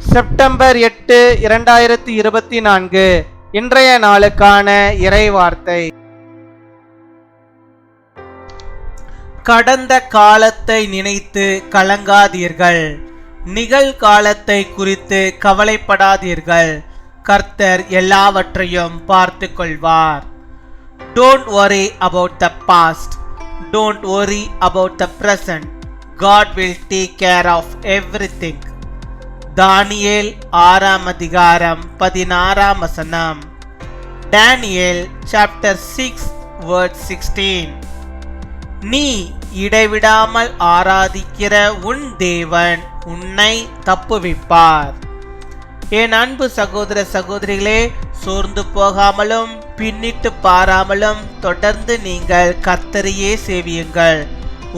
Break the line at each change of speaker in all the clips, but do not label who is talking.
September 8, 2024 இன்றைய நாளுக்கான இறைவார்த்தை. கடந்த காலத்தை நினைத்து கலங்காதீர்கள், நிகழ்காலத்தை குறித்து கவலைப்படாதீர்கள். கர்த்தர் எல்லாவற்றையும் பார்த்து கொள்வார். Don't worry about the past. Don't worry about the present. God will take care of everything. தானியேல் 6 அதிகாரம் 16 Daniel chapter 6 verse 16. நீ இடைவிடாமல் ஆராதிக்கிற உன் தேவன் உன்னை தப்புவிப்பார். என் அன்பு சகோதர சகோதரிகளே, சோர்ந்து போகாமலும் பின்னிட்டு பாராமலும் தொடர்ந்து நீங்கள் கர்த்தரையே சேவியுங்கள்.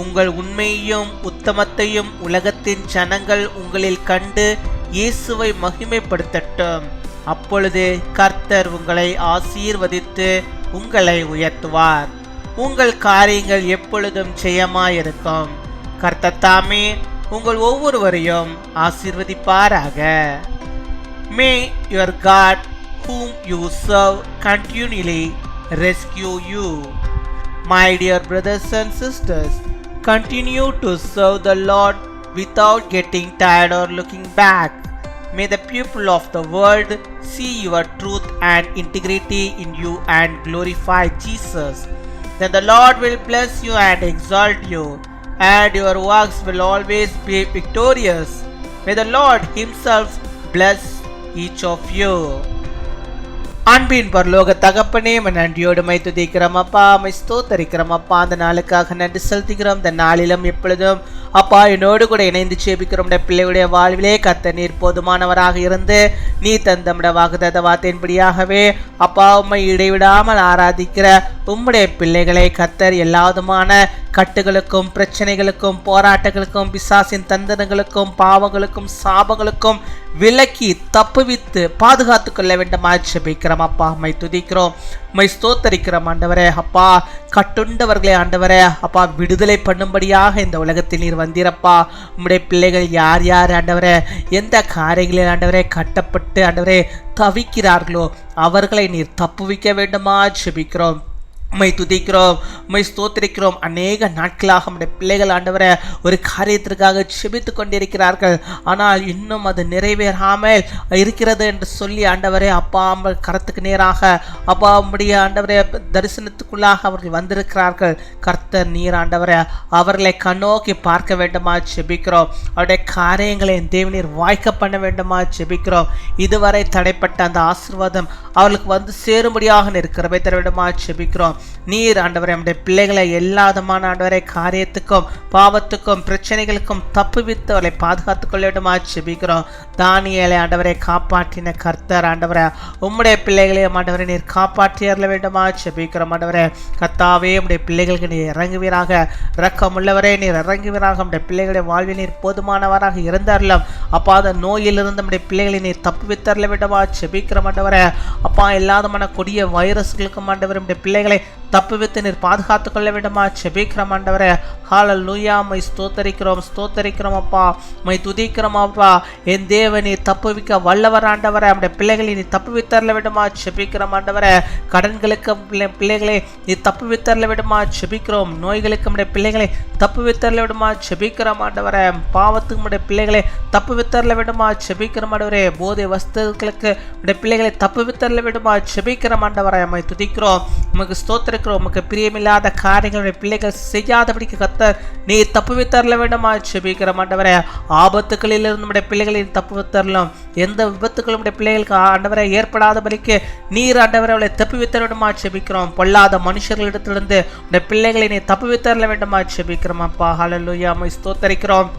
உங்கள் உண்மையையும் உத்தமத்தையும் உலகத்தின் ஜனங்கள் உங்களில் கண்டு இயேசுவை மகிமைப்படுத்தட்டும். அப்பொழுது கர்த்தர் உங்களை ஆசீர்வதித்து உங்களை உயர்த்துவார். உங்கள் காரியங்கள் எப்பொழுதும் ஜெயமாயிருக்கும். கர்த்தர் தாமே உங்கள் ஒவ்வொருவரையும் ஆசீர்வதிப்பாராக. May your God whom you serve continually rescue you. My dear brothers and sisters, continue to serve the Lord without getting tired or looking back. May the people of the world see your truth and integrity in you and glorify Jesus. Then the Lord will bless you and exalt you, and your works will always be victorious. May the Lord himself bless each of you. அன்பின் பரலோக தகப்பனே, நன்றியோடு my துதிக்கிறோம் அப்பா, my ஸ்தோத்தரிக்கிறோம் அப்பா. அந்த நாளுக்காக நன்றி செலுத்துகிறோம். இந்த நாளிலும் எப்பொழுதும் அப்பா என்னோடு கூட இணைந்து சேபிக்கிறோம். பிள்ளைகளுடைய வாழ்விலே கர்த்தர் நீர் போதுமானவராக இருந்து நீ தந்தமுடைய வாக்குத்தத்த வார்த்தையின்படியாகவே அப்பா உம்மை இடைவிடாமல் ஆராதிக்கிற உம்முடைய பிள்ளைகளை கர்த்தர் எல்லாவிதமான கட்டுகளுக்கும் பிரச்சனைகளுக்கும் போராட்டங்களுக்கும் பிசாசின் தந்தனங்களுக்கும் பாவங்களுக்கும் சாபங்களுக்கும் விலக்கி தப்புவித்து பாதுகாத்து கொள்ள வேண்டுமா ஜெபிக்கிறோம் அப்பா. மை துதிக்கிறோம், மை ஸ்தோத்தரிக்கிறோம் ஆண்டவரே. அப்பா கட்டுண்டவர்களே ஆண்டவரே அப்பா விடுதலை பண்ணும்படியாக இந்த உலகத்தில் நீர் வந்தீரப்பா. உம்முடைய பிள்ளைகள் யார் யார் ஆண்டவரே எந்த காரியங்களில் ஆண்டவரே கட்டப்பட்டு ஆண்டவரே தவிக்கிறார்களோ அவர்களை நீர் தப்புவிக்க வேண்டுமா ஜெபிக்கிறோம். உம்மை துதிக்கிறோம், உம்மை ஸ்தோத்திரிக்கிறோம். அநேக நாட்களாக நம்முடைய பிள்ளைகள் ஆண்டவரை ஒரு காரியத்திற்காக செபித்து கொண்டிருக்கிறார்கள். ஆனால் இன்னும் அது நிறைவேறாமல் இருக்கிறது என்று சொல்லி ஆண்டவரே அப்பா கரத்துக்கு நேராக அப்பா உம்முடைய ஆண்டவரே தரிசனத்துக்குள்ளாக அவர்கள் வந்திருக்கிறார்கள். கர்த்தர் நீர் ஆண்டவரை அவர்களை கண்ணோக்கி பார்க்க வேண்டுமா ஜெபிக்கிறோம். அவருடைய காரியங்களை தேவநீர் வாய்க்க பண்ண வேண்டுமா ஜெபிக்கிறோம். இதுவரை தடைப்பட்ட அந்த ஆசீர்வாதம் அவர்களுக்கு வந்து சேரும்படியாக இருக்கிறவை தர வேண்டுமா ஜெபிக்கிறோம். நீர் ஆண்டவரே நம்முடைய பிள்ளைகளை எல்லா விதமான ஆண்டவரை காரியத்துக்கும் பாவத்துக்கும் பிரச்சனைகளுக்கும் தப்புவித்து அவர்களை பாதுகாத்துக் கொள்ள வேண்டுமா ஜெபிக்கிறோம். தானியேலை ஆண்டவரை காப்பாற்றின கர்த்தர் ஆண்டவரை உம்முடைய பிள்ளைகளையும் ஆண்டவரை நீர் காப்பாற்றி அருள வேண்டுமா ஜெபிக்கிறோம். ஆண்டவரே கர்த்தாவே உம்முடைய பிள்ளைகளுக்கு நீர் இறங்குவீராக, இரக்கமுள்ளவரே நீர் இறங்குவீராக. நம்முடைய பிள்ளைகளுடைய வாழ்வில் நீர் போதுமானவராக இருந்தாரலாம் அப்பா. அந்த நோயிலிருந்து நம்முடைய பிள்ளைகளை நீர் தப்புவித்து அருள வேண்டுமா ஜெபிக்கிறோம். ஆண்டவரே அப்பா எல்லாதமான கொடிய வைரஸ்களுக்கும் ஆண்டவர் நம்முடைய பிள்ளைகளை தப்புவித்து நீர் பாதுகாத்துக் கொள்ள வேண்டுமா ஜெபிக்கிறோம் ஆண்டவரே. ஹல்லேலூயா. மை ஸ்தோத்தரிக்கிறோம், ஸ்தோத்தரிக்கிறோம் அப்பா, மை துதிக்கிறோம் அப்பா. என் தேவன் நீர் தப்புவிக்க வல்லவர் ஆண்டவரே. நம்முடைய பிள்ளைகளை நீர் தப்புவித்தரல வேண்டுமா ஜெபிக்கிறோம் ஆண்டவரே. கடன்களுக்கு பிள்ளைகளை நீர் தப்புவித்தரல வேண்டுமா ஜெபிக்கிறோம். நோய்களுக்கு நம்முடைய பிள்ளைகளை தப்புவித்தரல வேண்டுமா ஜெபிக்கிறோம் ஆண்டவரே. பாவத்துக்கு நம்முடைய பிள்ளைகளை தப்புவித்தரல வேண்டுமா ஜெபிக்கிறோம் ஆண்டவரே. போதை வஸ்துக்களுக்கு நம்முடைய பிள்ளைகளை தப்புவித்தரல வேண்டுமா ஜெபிக்கிறோம் ஆண்டவரே. மை துதிக்கிறோம், உமக்கு ஸ்தோத்திரிக்கிறோம். உமக்கு பிரியமில்லாத காரியங்களுடைய பிள்ளைகள் செய்யாதபடிக்கு கர்த்தர் நீர் தப்புவித்தரல வேண்டுமா ஜெபிக்கிறோம் ஆண்டவரே. ஆபத்துக்களில் இருந்து நம்முடைய பிள்ளைகளை தப்புவித்தரலாம். எந்த விபத்துக்களும் பிள்ளைகளுக்கு ஆண்டவரை ஏற்படாதபடிக்கு நீர் ஆண்டவரை அவளை தப்புவித்தர வேண்டுமா ஜெபிக்கிறோம். பொல்லாத மனுஷர்களிடத்திலிருந்து உடைய பிள்ளைகளை நீர் தப்புவித்தரல வேண்டுமா ஜெபிக்கிறோம் அப்பா. ஹல்லேலூயா. மை ஸ்தோத்தரிக்கிறோம்,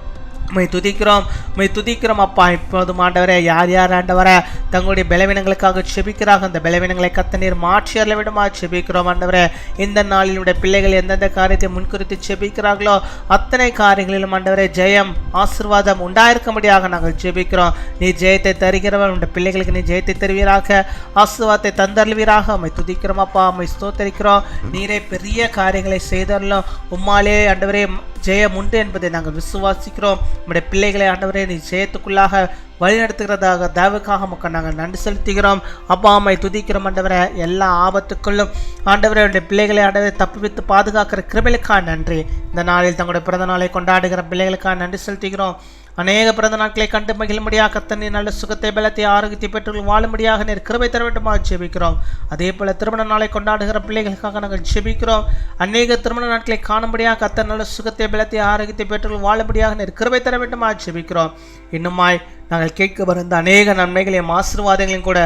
மை துதிக்கிறோம் அப்பா. இப்போதும் ஆண்டவரே யார் யார் ஆண்டவரை தங்களுடைய பலவீனங்களுக்காக செபிக்கிறாங்க அந்த பலவீனங்களை கர்த்தர் நீர் மாற்றி அருள வேண்டுமா ஜெபிக்கிறோம் ஆண்டவரே. இந்த நாளினுடைய பிள்ளைகள் எந்தெந்த காரியத்தை முன்குறித்து செபிக்கிறார்களோ அத்தனை காரியங்களிலும் ஆண்டவரே ஜெயம் ஆசீர்வாதம் உண்டாயிருக்கும்படியாக நாங்கள் ஜெபிக்கிறோம். நீ ஜெயத்தை தருகிறவர் உடைய பிள்ளைகளுக்கு நீ ஜெயத்தை தருவீராக, ஆசீர்வாதத்தை தந்தருவீராக. மை துதிக்கிறோம் அப்பா, மை ஸ்தோத்தரிக்கிறோம். நீரே பெரிய காரியங்களை செய்தரலும் உம்மாலே ஆண்டவரே ஜெயம் உண்டு என்பதை நாங்கள் விசுவாசிக்கிறோம். நம்முடைய பிள்ளைகளை ஆண்டவரே நீ ஜெயத்துக்குள்ளாக வழிநடத்துகிறதாக தயவுக்காக மக்கள் நாங்கள் நன்றி செலுத்துகிறோம். அப்பா அம்மை துதிக்கிறோம் ஆண்டவரே. எல்லா ஆபத்துக்குள்ளும் ஆண்டவரே பிள்ளைகளை ஆண்டவரை தப்புவித்து பாதுகாக்கிற கிருபைகளுக்காக நன்றி. இந்த நாளில் தங்களுடைய பிறந்த நாளை கொண்டாடுகிற பிள்ளைகளுக்காக நன்றி செலுத்துகிறோம். அநேக பிறந்த நாட்களை கண்டு மகிழும்படியாக கர்த்தர் நீர் நல்ல சுகத்தை பலத்தை ஆரோக்கியத்தை பெற்று வாழும்படியாக நீர் கிருபை தர வேண்டுமாக ஜெபிக்கிறோம். அதே போல திருமண நாளை கொண்டாடுகிற பிள்ளைகளுக்காக நாங்கள் ஜெபிக்கிறோம். அநேக திருமண நாட்களை காணும்படியாக கர்த்தர் நல்ல சுகத்தை பலத்தை ஆரோக்கியத்தை பெற்று வாழும்படியாக நீர் கிருபை தர வேண்டுமாக ஜெபிக்கிறோம். இன்னுமாய் நாங்கள் கேட்க வருந்த அநேக நன்மைகளையும் ஆசீர்வாதங்களையும் கூட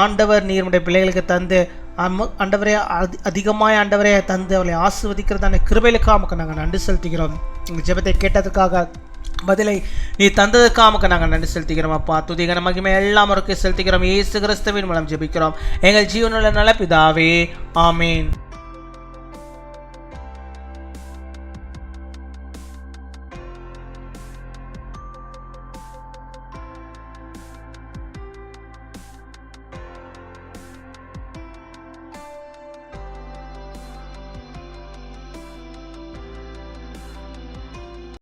ஆண்டவர் நீருடைய பிள்ளைகளுக்கு தந்து ஆண்டவரே அதிகமாய் ஆண்டவரே தந்து அவளை ஆசீர்வதிக்கிறதான கிருபைகளுக்காக நாங்கள் நன்றி செலுத்துகிறோம். எங்கள் ஜெபத்தை கேட்டதுக்காக பதிலை நீ தந்ததுக்காக நாங்கள் நன்றி செலுத்துகிறோம். அப்பா துதிகன மகிமை எல்லாம் செலுத்துகிறோம். இயேசு கிறிஸ்துவின் மூலம் ஜெபிக்கிறோம் எங்கள் ஜீவனுள்ள நல்ல பிதாவே, ஆமீன்.